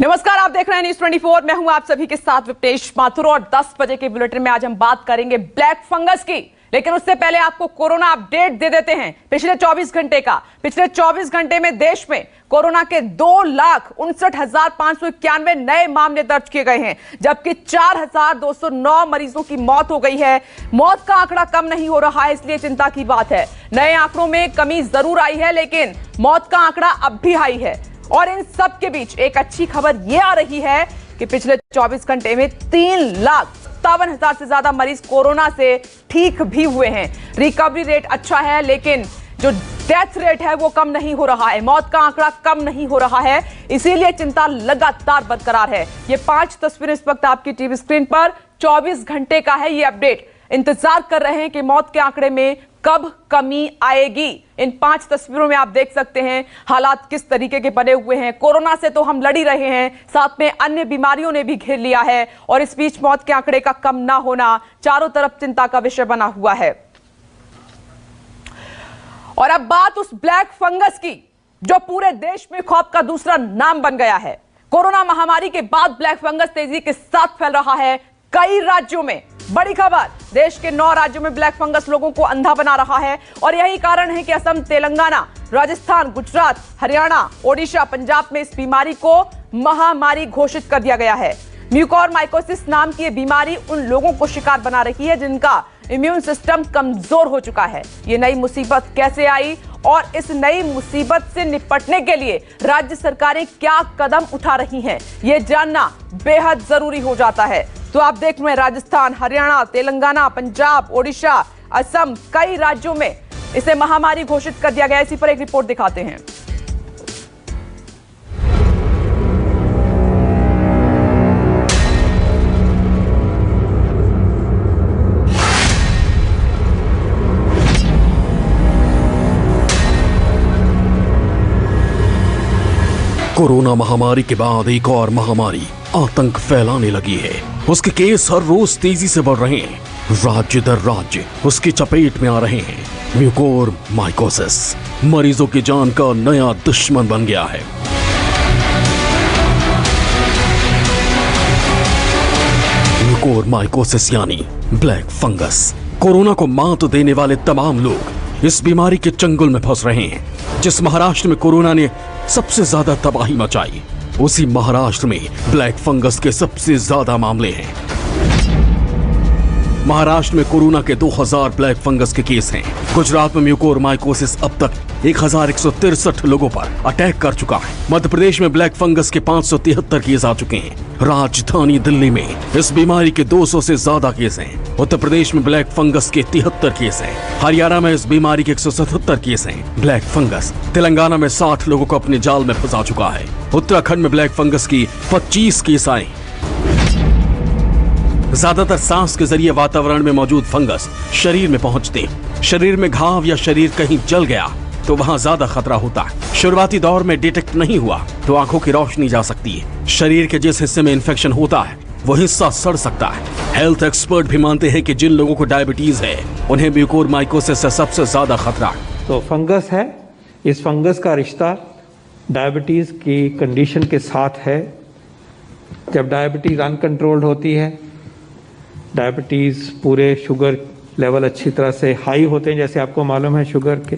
नमस्कार, आप देख रहे हैं न्यूज़ 24। मैं हूं आप सभी के साथ विपनेश माथुर और 10 बजे के बुलेटिन में आज हम बात करेंगे ब्लैक फंगस की। लेकिन उससे पहले आपको कोरोना अपडेट दे देते हैं पिछले 24 घंटे का। पिछले 24 घंटे में देश में कोरोना के 2,59,591 नए मामले दर्ज किए गए हैं, जबकि 4,209 मरीजों की मौत हो गई है। मौत का आंकड़ा कम नहीं हो रहा है, इसलिए चिंता की बात है। नए आंकड़ों में कमी जरूर आई है, लेकिन मौत का आंकड़ा अब भी हाई है। और इन सब के बीच एक अच्छी खबर यह आ रही है कि पिछले 24 घंटे में 3,57,000 से ज्यादा मरीज कोरोना से ठीक भी हुए हैं। रिकवरी रेट अच्छा है, लेकिन जो डेथ रेट है वो कम नहीं हो रहा है। मौत का आंकड़ा कम नहीं हो रहा है, इसीलिए चिंता लगातार बरकरार है। ये 5 तस्वीरें इस वक्त आपकी टीवी स्क्रीन पर, 24 घंटे का है ये अपडेट। इंतजार कर रहे हैं कि मौत के आंकड़े में कब कमी आएगी। इन 5 तस्वीरों में आप देख सकते हैं हालात किस तरीके के बने हुए हैं। कोरोना से तो हम लड़ ही रहे हैं, साथ में अन्य बीमारियों ने भी घेर लिया है, और इस बीच मौत के आंकड़े का कम ना होना चारों तरफ चिंता का विषय बना हुआ है। और अब बात उस ब्लैक फंगस की जो पूरे देश में खौफ का दूसरा नाम बन गया है। कोरोना महामारी के बाद ब्लैक फंगस तेजी के साथ फैल रहा है कई राज्यों में। बड़ी खबर, देश के 9 राज्यों में ब्लैक फंगस लोगों को अंधा बना रहा है, और यही कारण है कि असम, तेलंगाना, राजस्थान, गुजरात, हरियाणा, ओडिशा, पंजाब में इस बीमारी को महामारी घोषित कर दिया गया है। म्यूकोरमाइकोसिस नाम की यह बीमारी उन लोगों को शिकार बना रही है जिनका इम्यून सिस्टम कमजोर हो चुका है। ये नई मुसीबत कैसे आई और इस नई मुसीबत से निपटने के लिए राज्य सरकारें क्या कदम उठा रही हैं, ये जानना बेहद जरूरी हो जाता है। तो आप देख रहे हैं राजस्थान, हरियाणा, तेलंगाना, पंजाब, ओडिशा, असम, कई राज्यों में इसे महामारी घोषित कर दिया गया। इसी पर एक रिपोर्ट दिखाते हैं। कोरोना महामारी के बाद एक और महामारी आतंक फैलाने लगी है। उसके केस हर रोज तेजी से बढ़ रहे हैं। राज्य दर राज्य उसकी चपेट में आ रहे हैं। म्यूकोरमाइकोसिस मरीजों की जान का नया दुश्मन बन गया है। म्यूकोरमाइकोसिस यानी ब्लैक फंगस। कोरोना को मात देने वाले तमाम लोग इस बीमारी के चंगुल में फंस रहे हैं। जिस महाराष्ट्र में कोरोना ने सबसे ज्यादा तबाही मचाई, उसी महाराष्ट्र में ब्लैक फंगस के सबसे ज्यादा मामले हैं। महाराष्ट्र में कोरोना के 2000 ब्लैक फंगस के केस हैं। गुजरात में म्यूकोरमाइकोसिस अब तक 1163 लोगों पर अटैक कर चुका है। मध्य प्रदेश में ब्लैक फंगस के 573 केस आ चुके हैं। राजधानी दिल्ली में इस बीमारी के 200 से ज्यादा केस हैं। उत्तर प्रदेश में ब्लैक फंगस के 73 केस हैं। हरियाणा में इस बीमारी के 177 केस हैं। ब्लैक फंगस तेलंगाना में 60 लोगों को अपने जाल में फंसा चुका है। उत्तराखंड में ब्लैक फंगस की 25 केस आए। ज्यादातर सांस के जरिए वातावरण में मौजूद फंगस शरीर में पहुंचते। शरीर में घाव या शरीर कहीं जल गया तो वहां ज्यादा खतरा होता है। शुरुआती दौर में डिटेक्ट नहीं हुआ तो आंखों की रोशनी जा सकती है। शरीर के जिस हिस्से में इन्फेक्शन होता है वो हिस्सा सड़ सकता है। हेल्थ एक्सपर्ट भी मानते हैं कि जिन लोगों को डायबिटीज है उन्हें म्यूकोरमाइकोसिस से सबसे ज्यादा खतरा है। तो फंगस है, इस फंगस का रिश्ता डायबिटीज की कंडीशन के साथ है। जब डायबिटीज अनकंट्रोल्ड होती है, डायबिटीज पूरे शुगर लेवल अच्छी तरह से हाई होते हैं, जैसे आपको मालूम है शुगर के,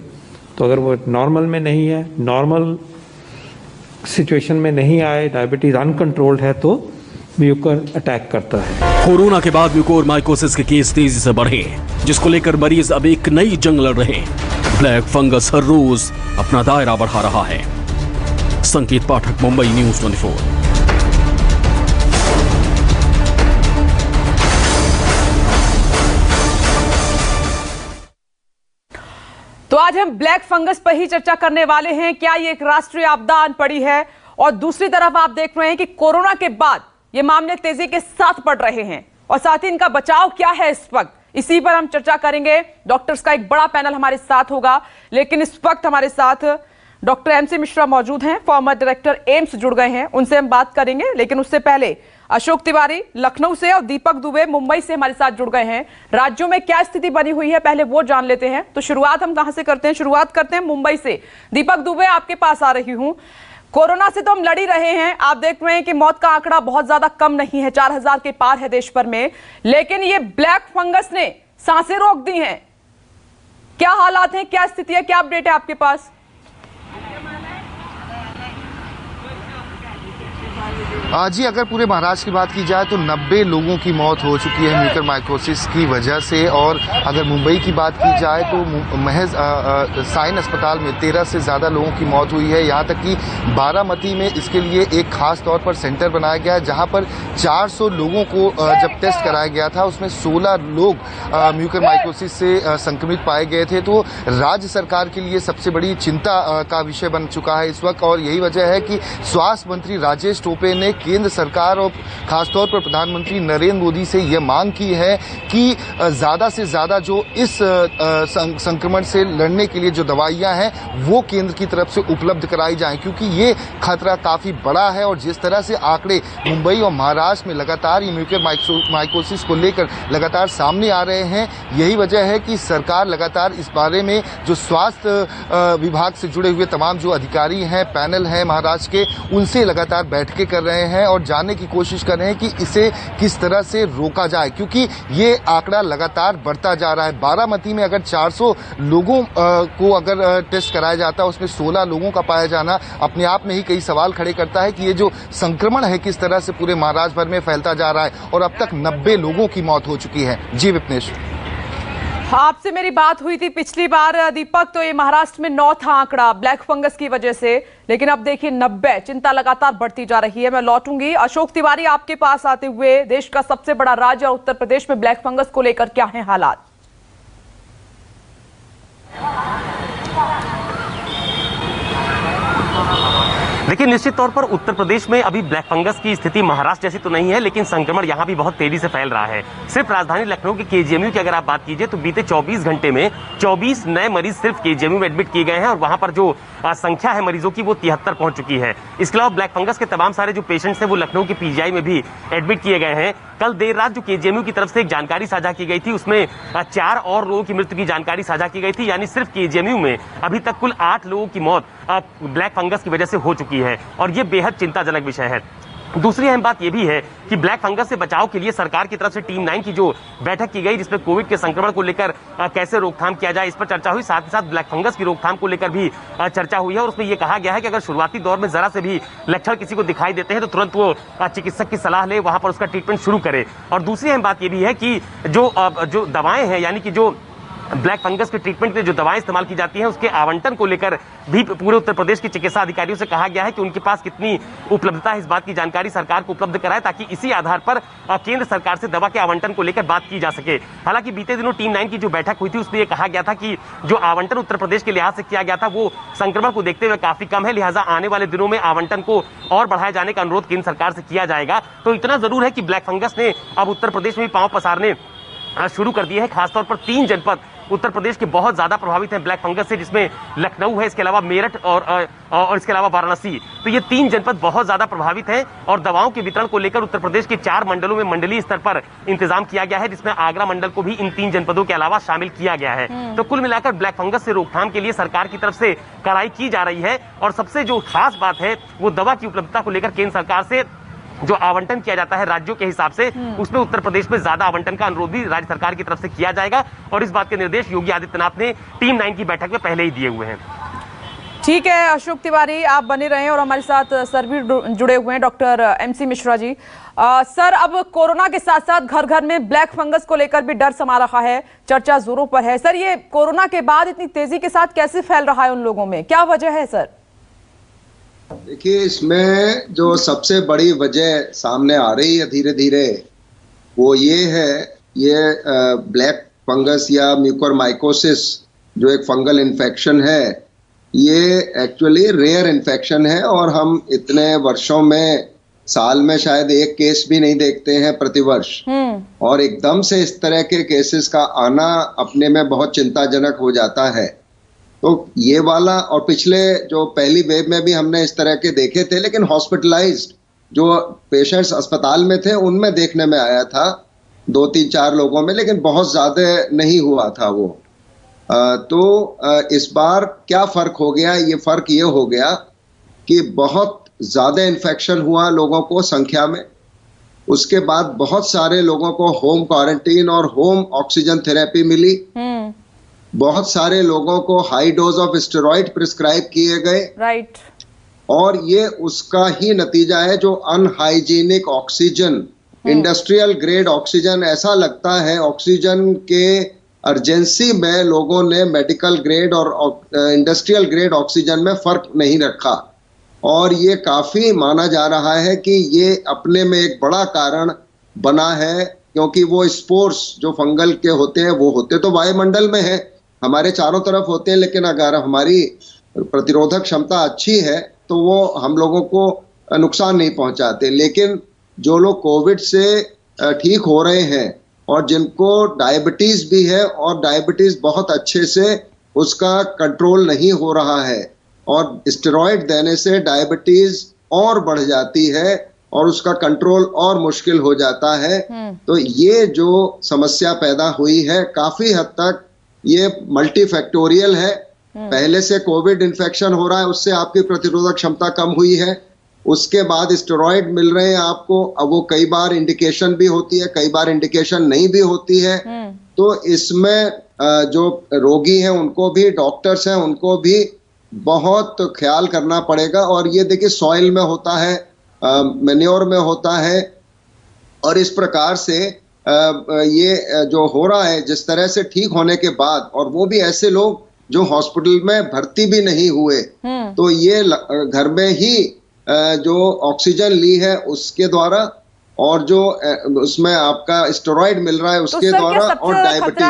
तो अगर वो नॉर्मल में नहीं है, नॉर्मल सिचुएशन में नहीं आए, डायबिटीज अनकंट्रोल्ड है, तो म्यूकर अटैक करता है। कोरोना के बाद म्यूकोरमाइकोसिस के केस तेजी से बढ़े हैं, जिसको लेकर मरीज अब एक नई जंग लड़ रहे हैं। ब्लैक फंगस हर रोज अपना दायरा बढ़ा रहा है। संकेत पाठक, मुंबई, न्यूज़ 24। तो आज हम ब्लैक फंगस पर ही चर्चा करने वाले हैं। क्या ये एक राष्ट्रीय आपदा आन पड़ी है? और दूसरी तरफ आप देख रहे हैं कि कोरोना के बाद ये मामले तेजी के साथ बढ़ रहे हैं, और साथ ही इनका बचाव क्या है इस वक्त, इसी पर हम चर्चा करेंगे। डॉक्टर्स का एक बड़ा पैनल हमारे साथ होगा, लेकिन इस वक्त हमारे साथ डॉक्टर MC मिश्रा मौजूद हैं, फॉर्मर डायरेक्टर एम्स जुड़ गए हैं, उनसे हम बात करेंगे। लेकिन उससे पहले अशोक तिवारी लखनऊ से और दीपक दुबे मुंबई से हमारे साथ जुड़ गए हैं। राज्यों में क्या स्थिति बनी हुई है पहले वो जान लेते हैं। तो शुरुआत हम कहां से करते हैं? शुरुआत करते हैं मुंबई से। दीपक दुबे, आपके पास आ रही हूं। कोरोना से तो हम लड़ ही रहे हैं। आप देख रहे हैं कि मौत का आंकड़ा बहुत ज्यादा कम नहीं है, 4000 के पार है देश भर में, लेकिन ये ब्लैक फंगस ने सांसें रोक दी हैं। क्या हालात हैं, क्या स्थिति है, क्या अपडेट है आपके पास? जी, अगर पूरे महाराष्ट्र की बात की जाए तो 90 लोगों की मौत हो चुकी है म्यूकरमाइकोसिस की वजह से। और अगर मुंबई की बात की जाए तो महज साइन अस्पताल में 13 से ज़्यादा लोगों की मौत हुई है। यहाँ तक कि बारामती में इसके लिए एक खास तौर पर सेंटर बनाया गया है, जहाँ पर 400 लोगों को जब टेस्ट कराया गया था उसमें 16 लोग म्यूकरमाइकोसिस से संक्रमित पाए गए थे। तो राज्य सरकार के लिए सबसे बड़ी चिंता का विषय बन चुका है इस वक्त। और यही वजह है कि स्वास्थ्य मंत्री राजेश टोपे ने केंद्र सरकार और खासतौर पर प्रधानमंत्री नरेंद्र मोदी से यह मांग की है कि ज्यादा से ज्यादा जो इस संक्रमण से लड़ने के लिए जो दवाइयां हैं वो केंद्र की तरफ से उपलब्ध कराई जाएं, क्योंकि ये खतरा काफी बड़ा है। और जिस तरह से आंकड़े मुंबई और महाराष्ट्र में लगातार ये म्यूकरमाइकोसिस को लेकर लगातार सामने आ रहे हैं, यही वजह है कि सरकार लगातार इस बारे में जो स्वास्थ्य विभाग से जुड़े हुए तमाम जो अधिकारी हैं, पैनल हैं महाराष्ट्र के, उनसे लगातार बैठकें कर रहे हैं और जानने की कोशिश कर रहे हैं कि इसे किस तरह से रोका जाए, क्योंकि ये आंकड़ा लगातार बढ़ता जा रहा है। बारामती में अगर 400 लोगों को अगर टेस्ट कराया जाता है उसमें 16 लोगों का पाया जाना अपने आप में ही कई सवाल खड़े करता है कि ये जो संक्रमण है किस तरह से पूरे महाराष्ट्र भर में फैलता जा रहा है। और अब तक 90 लोगों की मौत हो चुकी है। जी विपनेश, आपसे मेरी बात हुई थी पिछली बार दीपक, तो ये महाराष्ट्र में 9 था आंकड़ा ब्लैक फंगस की वजह से, लेकिन अब देखिए 90। चिंता लगातार बढ़ती जा रही है। मैं लौटूंगी अशोक तिवारी आपके पास आते हुए। देश का सबसे बड़ा राज्य और उत्तर प्रदेश में ब्लैक फंगस को लेकर क्या है हालात? देखिए, निश्चित तौर पर उत्तर प्रदेश में अभी ब्लैक फंगस की स्थिति महाराष्ट्र जैसी तो नहीं है, लेकिन संक्रमण यहाँ भी बहुत तेजी से फैल रहा है। सिर्फ राजधानी लखनऊ के केजीएमयू की अगर आप बात कीजिए तो बीते 24 घंटे में 24 नए मरीज सिर्फ केजीएमयू में एडमिट किए गए हैं और वहां पर जो संख्या है मरीजों की वो 73 पहुंच चुकी है। इसके अलावा ब्लैक फंगस के तमाम सारे जो पेशेंट्स हैं वो लखनऊ के पीजीआई में भी एडमिट किए गए हैं। कल देर रात जो केजीएमयू की तरफ से एक जानकारी साझा की गई थी उसमें 4 और लोगों की मृत्यु की जानकारी साझा की गई थी, यानी सिर्फ केजीएमयू में अभी तक कुल 8 लोगों की मौत ब्लैक फंगस की वजह से हो चुकी है और ये बेहद चिंताजनक विषय है। दूसरी अहम बात यह भी है कि ब्लैक फंगस से बचाव के लिए सरकार की तरफ से टीम 9 की जो बैठक की गई जिसमें कोविड के संक्रमण को लेकर कैसे रोकथाम किया जाए इस पर चर्चा हुई। साथ ही साथ ब्लैक फंगस की रोकथाम को लेकर भी चर्चा हुई है और उसमें यह कहा गया है कि अगर शुरुआती दौर में जरा से भी लक्षण किसी को दिखाई देते हैं तो तुरंत वो चिकित्सक की सलाह ले, वहां पर उसका ट्रीटमेंट शुरू करे। और दूसरी अहम बात यह भी है कि जो दवाएं हैं, यानी कि जो ब्लैक फंगस के ट्रीटमेंट में जो दवाएं इस्तेमाल की जाती हैं उसके आवंटन को लेकर भी पूरे उत्तर प्रदेश के चिकित्सा अधिकारियों से कहा गया है कि उनके पास कितनी उपलब्धता है इस बात की जानकारी सरकार को उपलब्ध कराए, ताकि इसी आधार पर केंद्र सरकार से दवा के आवंटन को लेकर बात की जा सके। हालांकि बीते दिनों टीम 9 की जो बैठक हुई थी उसमें यह कहा गया था कि जो आवंटन उत्तर प्रदेश के लिहाज से किया गया था वो संक्रमण को देखते हुए काफी कम है, लिहाजा आने वाले दिनों में आवंटन को और बढ़ाए जाने का अनुरोध केंद्र सरकार से किया जाएगा। तो इतना जरूर है कि ब्लैक फंगस ने अब उत्तर प्रदेश में पांव पसारने शुरू कर दिए है। खासतौर पर 3 जनपद उत्तर प्रदेश के बहुत ज्यादा प्रभावित हैं ब्लैक फंगस से, जिसमें लखनऊ है, इसके अलावा मेरठ और इसके अलावा वाराणसी। तो ये 3 जनपद बहुत ज्यादा प्रभावित हैं और दवाओं के वितरण को लेकर उत्तर प्रदेश के 4 मंडलों में मंडलीय स्तर पर इंतजाम किया गया है, जिसमें आगरा मंडल को भी इन 3 जनपदों के अलावा शामिल किया गया है। तो कुल मिलाकर ब्लैक फंगस से रोकथाम के लिए सरकार की तरफ से कड़ाई की जा रही है और सबसे जो खास बात है वो दवा की उपलब्धता को लेकर केंद्र सरकार से जो आवंटन किया जाता है राज्यों के हिसाब से, उसमें उत्तर प्रदेश में ज्यादा आवंटन का अनुरोध भी राज्य सरकार की तरफ से किया जाएगा और इस बात के निर्देश योगी आदित्यनाथ ने टीम 9 की बैठक में पहले ही दिए हुए हैं। ठीक है अशोक तिवारी, आप बने रहें और हमारे साथ सर भी जुड़े हुए हैं, doctor MC Mishra ji. Sir, अब कोरोना के साथ साथ घर घर में ब्लैक फंगस को लेकर भी डर समा रहा है, चर्चा जोरों पर है। सर, ये कोरोना के बाद इतनी तेजी के साथ कैसे फैल रहा है उन लोगों में, क्या वजह है सर? देखिए, इसमें जो सबसे बड़ी वजह सामने आ रही है धीरे धीरे वो ये है, ये ब्लैक फंगस या म्यूकोरमाइकोसिस जो एक फंगल इन्फेक्शन है, ये एक्चुअली रेयर इन्फेक्शन है और हम इतने वर्षों में साल में शायद एक केस भी नहीं देखते हैं प्रतिवर्ष। और एकदम से इस तरह के केसेस का आना अपने में बहुत चिंताजनक हो जाता है। तो ये वाला, और पिछले जो पहली वेव में भी हमने इस तरह के देखे थे, लेकिन हॉस्पिटलाइज्ड जो पेशेंट्स अस्पताल में थे उनमें देखने में आया था 2, 3, 4 लोगों में, लेकिन बहुत ज्यादा नहीं हुआ था वो। तो इस बार क्या फर्क हो गया? ये फर्क ये हो गया कि बहुत ज़्यादा इन्फेक्शन हुआ लोगों को संख्या में। उसके बाद बहुत सारे लोगों को होम क्वारंटीन और होम ऑक्सीजन थेरेपी मिली। बहुत सारे लोगों को high dose of steroid prescribe किए गए। राइट। और ये उसका ही नतीजा है, जो unhygienic oxygen, industrial grade oxygen, ऐसा लगता है ऑक्सीजन के अर्जेंसी में लोगों ने मेडिकल ग्रेड और इंडस्ट्रियल ग्रेड ऑक्सीजन में फर्क नहीं रखा। और ये काफी माना जा रहा है कि ये अपने में एक बड़ा कारण बना है, क्योंकि वो स्पोर्स जो फंगल के होते हैं वो होते तो वायुमंडल में है, हमारे चारों तरफ होते हैं, लेकिन अगर हमारी प्रतिरोधक क्षमता अच्छी है तो वो हम लोगों को नुकसान नहीं पहुंचाते। लेकिन जो लोग कोविड से ठीक हो रहे हैं और जिनको डायबिटीज भी है और डायबिटीज बहुत अच्छे से उसका कंट्रोल नहीं हो रहा है और स्टेरॉइड देने से डायबिटीज और बढ़ जाती है और उसका कंट्रोल और मुश्किल हो जाता है। तो ये जो समस्या पैदा हुई है काफी हद तक ये मल्टीफैक्टोरियल है। पहले से कोविड इन्फेक्शन हो रहा है, उससे आपकी प्रतिरोधक क्षमता कम हुई है। उसके बाद स्टेरॉइड मिल रहे हैं आपको, अब वो कई बार इंडिकेशन भी होती है, कई बार इंडिकेशन नहीं भी होती है। तो इसमें जो रोगी हैं उनको भी, डॉक्टर्स हैं उनको भी बहुत ख्याल करना पड़ेगा। और ये देखिए सॉइल में होता है, मैन्योर में होता है, और इस प्रकार से ये जो हो रहा है जिस तरह से ठीक होने के बाद, और वो भी ऐसे लोग जो हॉस्पिटल में भर्ती भी नहीं हुए, तो ये घर में ही जो ऑक्सीजन ली है उसके द्वारा और जो उसमें आपका स्टेरॉइड मिल रहा है उसके द्वारा, और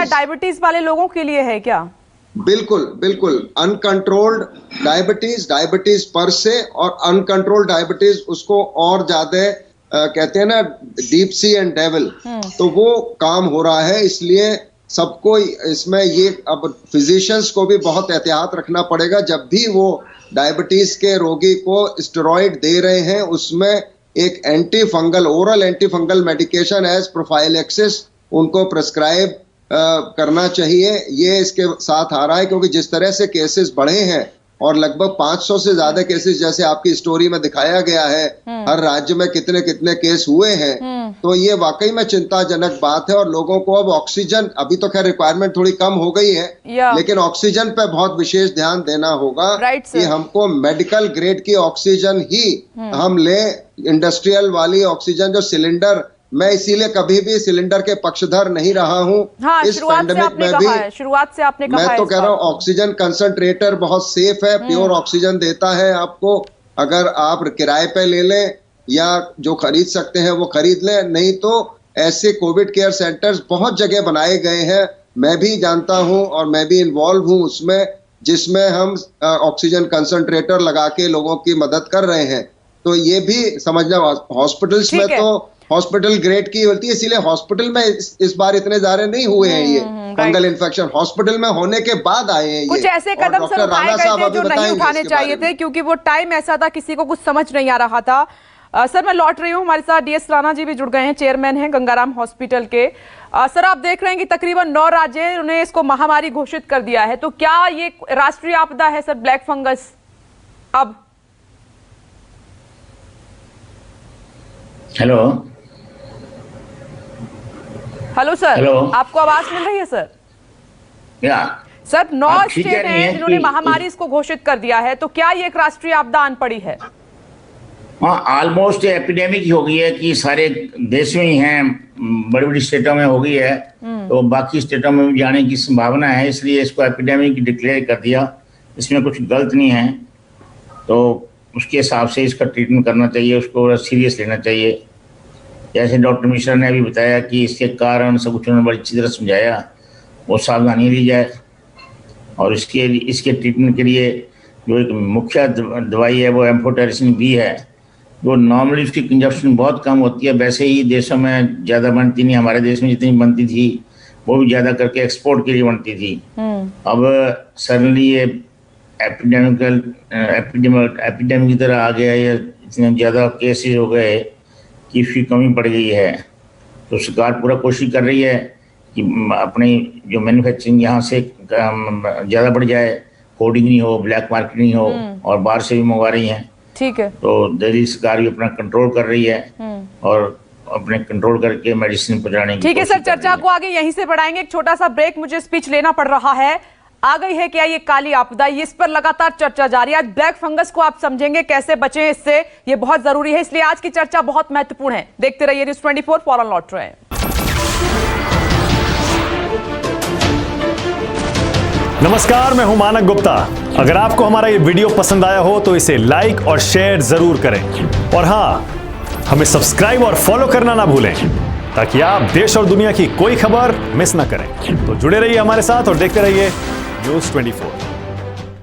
डायबिटीज वाले लोगों के लिए है क्या? बिल्कुल बिल्कुल। अनकंट्रोल्ड डायबिटीज पर से, और अनकंट्रोल्ड डायबिटीज उसको और ज्यादा कहते हैं ना डीप सी एंड डेविल, तो वो काम हो रहा है। इसलिए सबको इसमें ये अब फिजिशियंस को भी बहुत एहतियात रखना पड़ेगा। जब भी वो डायबिटीज के रोगी को स्टेरॉइड दे रहे हैं उसमें एक antifungal, oral antifungal medication as prophylaxis उनको प्रिस्क्राइब करना चाहिए। ये इसके साथ आ रहा है क्योंकि जिस तरह से केसेस बढ़े हैं और लगभग 500 से ज्यादा केसेस जैसे आपकी स्टोरी में दिखाया गया है, हर राज्य में कितने कितने केस हुए हैं, तो ये वाकई में चिंताजनक बात है। और लोगों को अब ऑक्सीजन, अभी तो खैर रिक्वायरमेंट थोड़ी कम हो गई है, लेकिन ऑक्सीजन पे बहुत विशेष ध्यान देना होगा कि हमको मेडिकल ग्रेड की ऑक्सीजन ही हम ले, इंडस्ट्रियल वाली ऑक्सीजन जो सिलेंडर, मैं इसीलिए कभी भी सिलेंडर के पक्षधर नहीं रहा हूं। हाँ, इस पैंडेमिक में भी शुरुआत से आपने कहा मैं तो कह रहा हूं ऑक्सीजन कंसंट्रेटर बहुत सेफ है, प्योर ऑक्सीजन देता है आपको। अगर आप किराए पे ले लें या जो खरीद सकते हैं वो खरीद लें, नहीं तो ऐसे कोविड केयर सेंटर्स बहुत जगह बनाए गए हैं, मैं भी जानता हूं और मैं भी इन्वॉल्व हूं उसमें, जिसमें हम ऑक्सीजन कंसंट्रेटर लगा के लोगों की मदद कर रहे हैं। तो ये भी समझना, हॉस्पिटल्स में तो हॉस्पिटल ग्रेड की होती है, इसीलिए हॉस्पिटल में इस बार इतने ज्यादा नहीं हुए हैं ये फंगल इन्फेक्शन, हॉस्पिटल में होने के बाद आए हैं। कुछ ऐसे कदम सर उठाए गए थे जो नहीं उठाने चाहिए थे, क्योंकि वो टाइम ऐसा था किसी को कुछ समझ नहीं आ रहा था। सर मैं लौट रही हूँ, हमारे साथ DS राणा जी भी जुड़ गए हैं, चेयरमैन हैं गंगाराम हॉस्पिटल के। सर आप देख रहे हैं कि तकरीबन 9 राज्य ने इसको महामारी घोषित कर दिया है, तो क्या ये राष्ट्रीय आपदा है सर ब्लैक फंगस? अब हेलो सर, आपको आवाज मिल रही है सर? सर 9 स्टेट हैं जिन्होंने महामारी इसको घोषित कर दिया है, तो क्या ये एक राष्ट्रीय आपदा आन पड़ी है? हाँ, ऑलमोस्ट एपिडेमिक ही हो गई है कि सारे देश में ही हैं, बड़ी बड़ी स्टेटों में हो गई है, तो बाकी स्टेटों में भी जाने की संभावना है, इसलिए इसको एपिडेमिक डिक्लेयर कर दिया। इसमें कुछ गलत नहीं है, तो उसके हिसाब से इसका ट्रीटमेंट करना चाहिए, उसको सीरियस लेना चाहिए। जैसे डॉक्टर मिश्रा ने अभी बताया कि इसके कारण सब कुछ उन्होंने बड़ी अच्छी तरह समझाया, वो सावधानी ली जाए। और इसके ट्रीटमेंट के लिए जो एक मुख्य दवाई है वो एम्फोटेरिसिन B है, जो नॉर्मली उसकी कंजप्शन बहुत कम होती है, वैसे ही देशों में ज़्यादा बनती नहीं, हमारे देश में जितनी बनती थी वो भी ज़्यादा करके एक्सपोर्ट के लिए बनती थी। अब सडनली ये एपिडेमिक की तरह आ गया, ये इतने ज़्यादा केसेस हो गए कि इसकी कमी पड़ गई है। तो सरकार पूरा कोशिश कर रही है कि अपनी जो मैन्युफैक्चरिंग यहाँ से ज़्यादा बढ़ जाए, कोडिंग नहीं हो, ब्लैक मार्केट नहीं हो, और बाहर से भी मंगवा रही हैं। ठीक है। तो दिल्ली सरकार भी अपना कंट्रोल कर रही है और अपने कंट्रोल करके मेडिसिन पहुंचाने की ठीक है सर, कोशिश कर रही चर्चा को आगे यहीं से बढ़ाएंगे। एक छोटा सा ब्रेक, मुझे स्पीच लेना पड़ रहा है। आ गई है क्या ये काली आपदा, इस पर लगातार चर्चा जारी है। आज ब्लैक फंगस को आप समझेंगे, कैसे बचें इससे, ये बहुत जरूरी है, इसलिए आज की चर्चा बहुत महत्वपूर्ण है। देखते रहिए न्यूज़ 24, फौरन लौट रहे हैं। नमस्कार, मैं हूं मानक गुप्ता। अगर आपको हमारा ये वीडियो पसंद आया हो तो इसे लाइक और शेयर जरूर करें, और हां, हमें सब्सक्राइब और फॉलो करना ना भूलें ताकि आप देश और दुनिया की कोई खबर मिस ना करें। तो जुड़े रहिए हमारे साथ और देखते रहिए न्यूज़ 24।